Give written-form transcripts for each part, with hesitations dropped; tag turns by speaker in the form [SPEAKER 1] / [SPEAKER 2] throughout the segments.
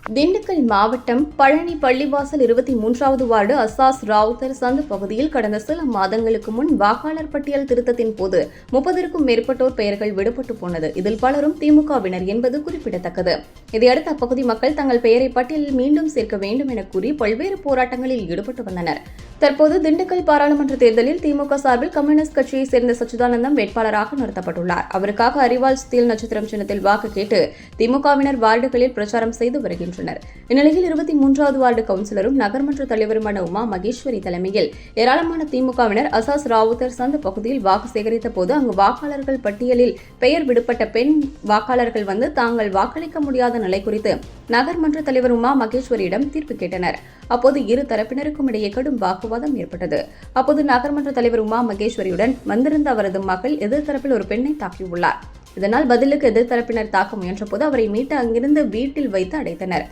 [SPEAKER 1] திண்டுக்கல் மாவட்டம் பழனி பள்ளிவாசல் 23வது வார்டு அசாஸ் ராவுத்தர் சந்து பகுதியில் கடந்த சில மாதங்களுக்கு முன் வாக்காளர் பட்டியல் திருத்தத்தின் போது 30க்கும் மேற்பட்டோர் பெயர்கள் விடுபட்டு போனது. இதில் பலரும் திமுகவினர் என்பது குறிப்பிடத்தக்கது. இதையடுத்து அப்பகுதி மக்கள் தங்கள் பெயரை பட்டியலில் மீண்டும் சேர்க்க வேண்டும் என கூறி பல்வேறு போராட்டங்களில் ஈடுபட்டு வந்தனர். தற்போது திண்டுக்கல் பாராளுமன்ற தேர்தலில் திமுக சார்பில் கம்யூனிஸ்ட் கட்சியை சேர்ந்த சச்சிதானந்தம் வேட்பாளராக நிறுத்தப்பட்டுள்ளார். அவருக்காக அரிவாள் ஸ்டீல் நட்சத்திரம் சின்னத்தில் வாக்கு கேட்டு திமுகவினர் வார்டுகளில் பிரச்சாரம் செய்து வருகின்றனர். இந்நிலையில் 23வது வார்டு கவுன்சிலரும் நகர்மன்ற தலைவருமான உமா மகேஸ்வரி தலைமையில் ஏராளமான திமுகவினர் அசாஸ் ராவுத்தர் சந்து பகுதியில் வாக்கு சேகரித்த போது அங்கு வாக்காளர்கள் பட்டியலில் பெயர் விடுபட்ட பெண் வாக்காளர்கள் வந்து தாங்கள் வாக்களிக்க முடியாத நிலை குறித்து நகர்மன்ற தலைவர் உமா மகேஸ்வரியிடம் தீர்ப்பு கேட்டனர். அப்போது இரு தரப்பினருக்கும் இடையே கடும் வாக்குவாதம் ஏற்பட்டது. அப்போது நகர்மன்ற தலைவர் உமா மகேஸ்வரியுடன் வந்திருந்த அவரது மகள் எதிர்த்தரப்பில் ஒரு பெண்ணை தாக்கியுள்ளார். இதனால் பதிலுக்கு எதிர்த்தரப்பினர் தாக்க முயன்றபோது அவரை மீட்டு அங்கிருந்து வீட்டில் வைத்து அடைத்தனர்.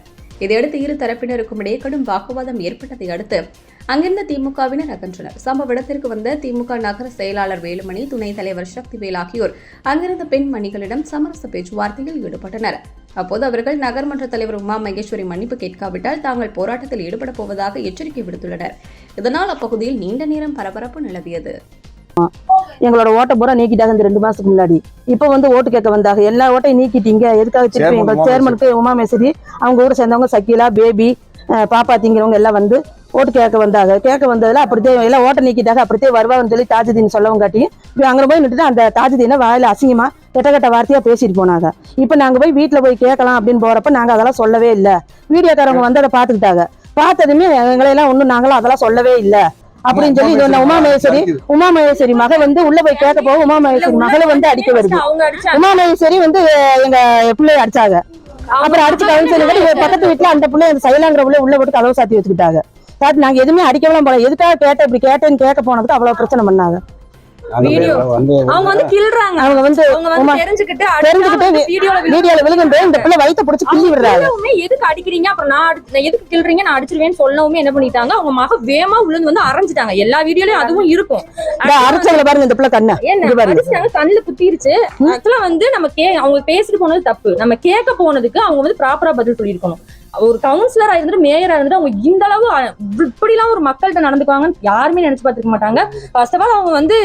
[SPEAKER 1] இதையடுத்து இரு தரப்பினருக்கும் இடையே கடும் வாக்குவாதம் ஏற்பட்டதை அடுத்து அங்கிருந்த திமுகவினர் அகன்றனர். சம்பவ இடத்திற்கு வந்த திமுக நகர செயலாளர் வேலுமணி, துணைத் தலைவர் சக்திவேல் ஆகியோர் அங்கிருந்த பெண்மணிகளிடம் சமரச பேச்சுவார்த்தையில் ஈடுபட்டனர். அப்போது அவர்கள் நகர்மன்ற தலைவர் உமா மகேஸ்வரி மன்னிப்பு கேட்காவிட்டால் தாங்கள் போராட்டத்தில் ஈடுபடப் போவதாக எச்சரிக்கை விடுத்துள்ளனர். இதனால் அப்பகுதியில் நீண்ட நேரம் பரபரப்பு நிலவியது.
[SPEAKER 2] எங்களோட ஓட்டை பூரா நீக்கிட்டாங்க இந்த 2 மாசத்துக்கு முன்னாடி. இப்ப வந்து ஓட்டு கேட்க வந்தாங்க. எல்லா ஓட்டையும் நீக்கிட்டீங்க, எதுக்காக திருப்பி எங்க சேர்மனுக்கு உமா மேஸ்வரி அவங்க கூட சேர்ந்தவங்க சக்கீலா, பேபி, பாப்பாத்திங்கிறவங்க எல்லாம் வந்து ஓட்டு கேட்க வந்தாங்க. கேட்க வந்ததுல அப்படித்தே எல்லாம் ஓட்டை நீக்கிட்டாங்க. அப்படித்தே வருவான்னு சொல்லி தாஜுதீன் சொல்லவும் காட்டி அங்க போய் நின்றுட்டு அந்த தாஜுதீனை வாயில அசிங்கமா கெட்ட வார்த்தையா பேசிட்டு போனாங்க. இப்ப நாங்க போய் வீட்டுல போய் கேட்கலாம் அப்படின்னு போறப்ப நாங்க அதெல்லாம் சொல்லவே இல்லை. வீடியோக்காரவங்க வந்து அதை பாத்துக்கிட்டாங்க. பார்த்ததுமே எங்களையெல்லாம் ஒண்ணும் நாங்களும் அதெல்லாம் சொல்லவே இல்லை அப்படின்னு சொல்லி இது உமா மகேஸ்வரி மக வந்து உள்ள போய் கேட்க போக உமா மகேஸ்வரி மகளை வந்து அடிக்க வருது. உமா மகேஸ்வரி வந்து எங்க பிள்ளைய அடிச்சாங்க. அப்புறம் அடிச்சு கவுன்சிலர் பக்கத்து வீட்டுல அந்த பிள்ளை சைலாங்கிற பிள்ளை உள்ள போட்டு கதவை சாத்தி வச்சுக்கிட்டாங்க. நாங்க எதுவுமே அடிக்கலாம் போல, எதுக்காக கேட்ட இப்படி கேட்டேன்னு கேட்க போனதுக்கு அவ்வளவு பிரச்சனை பண்ணாங்க. வீடியோல விழுந்து இந்த பிள்ளை வயித்தை பிடிச்சு கிள்ளி விடுறாங்க.
[SPEAKER 3] எதுக்கு அடிக்கிறீங்க, அப்புறம் நான் எதுக்கு கிள்றீங்க, நான் அடிச்சிருவேன்னு சொல்லவும் என்ன பண்ணிட்டாங்க, அவங்க மக வேமா விழுந்து வந்து அரைஞ்சிட்டாங்க. எல்லா வீடியோலயும் அதுவும் இருக்கும்.
[SPEAKER 2] அரைச்சவங்கள பாருங்க, இந்த பிள்ளை
[SPEAKER 3] கண்ணுல குத்திருச்சு. ஆக்சுவலா வந்து நம்ம அவங்க பேசிட்டு போனது தப்பு. நம்ம கேட்க போனதுக்கு அவங்க வந்து ப்ராப்பரா பதில் சொல்லியிருக்கணும். ஒரு கவுன்சிலரா இருந்துட்டு மேயரா இருந்துட்டு அவங்க இந்த அளவு இப்படி எல்லாம் ஒரு மக்கள்கிட்ட நடந்துக்குவாங்கன்னு யாருமே நினைச்சு பார்த்துக்க மாட்டாங்க. ஃபர்ஸ்ட் ஆஃப் ஆல் அவங்க வந்து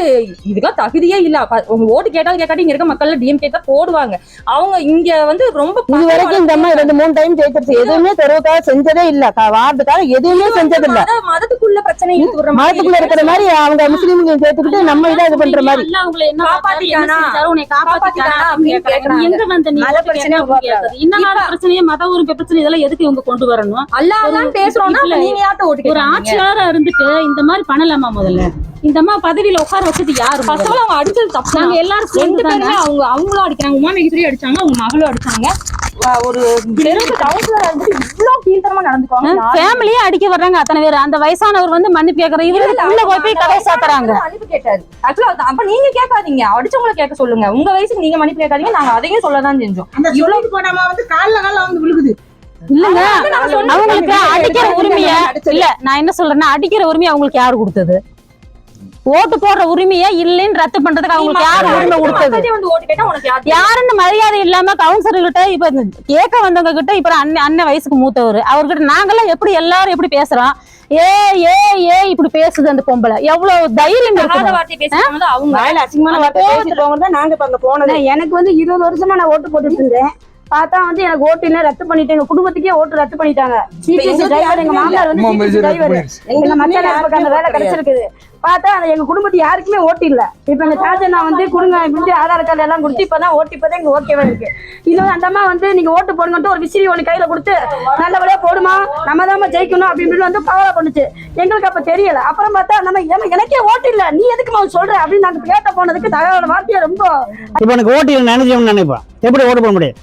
[SPEAKER 3] இதுக்கெல்லாம் தகுதியே இல்ல. உங்க ஓட்டு கேட்டாலும் கேட்காட்டி இங்க இருக்க மக்கள் டிஎம்கே தான் போடுவாங்க. அவங்க இங்க வந்து ரொம்ப
[SPEAKER 2] வரைக்கும் இந்த மாதிரி 2-3 டைம் ஜெயிச்சிருச்சு. எதுவுமே தெருவுக்காக செஞ்சதே இல்ல, வார்டுக்காக எதுவுமே செஞ்சது இல்ல.
[SPEAKER 3] மதத்துக்குள்ள பிரச்சனை
[SPEAKER 2] மதத்துக்குள்ள இருக்கிற மாதிரி அவங்க முஸ்லீம்களை சேர்த்துக்கிட்டு நம்ம இதை இது பண்ற மாதிரி
[SPEAKER 4] பிரச்சனையே மத உரிமை பிரச்சனை இதெல்லாம் எதுக்கு இவங்க கொண்டு வரணும்?
[SPEAKER 3] அல்லாஹ்தான் பேசுறோம்னா நீங்க யார்ட்ட ஓட்டு கேக்குறீங்க?
[SPEAKER 4] ஒரு ஆட்சியாளரா இருந்துட்டு இந்த மாதிரி பண்ணலாமா? முதல்ல இந்த மாதிரி பதவியில உட்கார வச்சது யாரு?
[SPEAKER 3] ஃபர்ஸ்ட் அவங்க அடிச்சது தப்பு.
[SPEAKER 4] நாங்க எல்லாரும்
[SPEAKER 3] ரெண்டு பேருமே அவங்களும் அடிக்கிறாங்க. உமா மகேஸ்வரி அடிச்சாங்க, அவங்க மகளும் அடிச்சாங்க. ஒரு கவுன்சிலரா இருந்துட்டு இவ்வளவு கீழ்த்தரமா நடந்துக்குவாங்க.
[SPEAKER 4] ஃபேமிலியே அடிக்க வர்றாங்க அத்தனை பேர். அந்த வயசானவர் வந்து மன்னிப்பு கேக்குறாரு, இவரு உள்ள போய் கதை சாத்துறாங்க.
[SPEAKER 3] மன்னிப்பு கேட்டாரு. ஆக்சுவலா அப்ப நீங்க கேட்காதீங்க, அடிச்சவங்களை கேட்க சொல்லுங்க. உங்க வயசுக்கு நீங்க மன்னிப்பு கேட்காதீங்க. நாங்க அதையும் சொல்லதான் செஞ்சோம்.
[SPEAKER 5] இவ்வளவு போடாம வந்து கால்ல வந்து விழுகுது.
[SPEAKER 4] இல்லங்க, அவங்களுக்கு அடிக்கிற உரிமைய இல்ல. நான் என்ன சொல்றேன்னா, அடிக்கிற உரிமையை அவங்களுக்கு யாரு கொடுத்தது? ஓட்டு போடுற உரிமையை இல்லைன்னு ரத்து பண்றதுக்கு அவங்களுக்கு யாரு உரிமை கொடுத்தது? யாருன்னு மரியாதை இல்லாம கவுன்சிலர்கிட்ட இப்ப கேட்க வந்தவங்க கிட்ட இப்ப அண்ணன் வயசுக்கு மூத்தவர் அவர்கிட்ட நாங்கெல்லாம் எப்படி எல்லாரும் எப்படி பேசுறோம்? இப்படி பேசுது அந்த பொம்பளை. எவ்வளவு தைரியம்
[SPEAKER 2] இருக்கு. அவங்க அசிங்கமான வார்த்தை பேசிட்டு போங்க. நாங்க இப்ப அங்க போனது எனக்கு வந்து 20 வருஷமா நான் ஓட்டு போட்டுட்டு இருந்தேன். பார்த்தா வந்து எனக்கு ஓட்டு இல்ல ரத்து பண்ணிட்டு எங்க குடும்பத்துக்கே ஓட்டு ரத்து பண்ணிட்டாங்க. சிபிஎஸ்சி டிரைவர் எங்க மாமனார் வந்து சிபிஎஸ்சி டிரைவர். எங்க மச்சான் அந்த வேலை கிடைச்சிருக்குது. பார்த்தா எங்க குடும்பத்துக்கு யாருக்குமே ஓட்டு இல்ல. இப்ப எங்க சார்ஜனா வந்து குடுங்க ஆதார் கார்டு எல்லாம் கொடுத்து இப்பதான் ஓட்டு இப்பதான் எங்க ஓகேவா இருக்கு. இன்னும் அந்த அம்மா வந்து நீங்க ஓட்டு போடுங்கட்டு ஒரு விசிறி ஒண்ணு கையில கொடுத்து நல்லபடியா போடுமா, நம்ம தான் ஜெயிக்கணும் அப்படின்னு வந்து பவரா பண்ணுச்சு. எங்களுக்கு அப்ப தெரியல. அப்புறம் பார்த்தா நம்ம எனக்கே ஓட்டு இல்ல, நீ எதுக்கு சொல்ற அப்படின்னு நாங்க கேட்ட போனதுக்கு தகவல் வார்த்தையா ரொம்ப
[SPEAKER 6] இப்ப எனக்கு ஓட்டு இல்லை நினைப்பேன். எப்படி ஓட்டு போட முடியும்?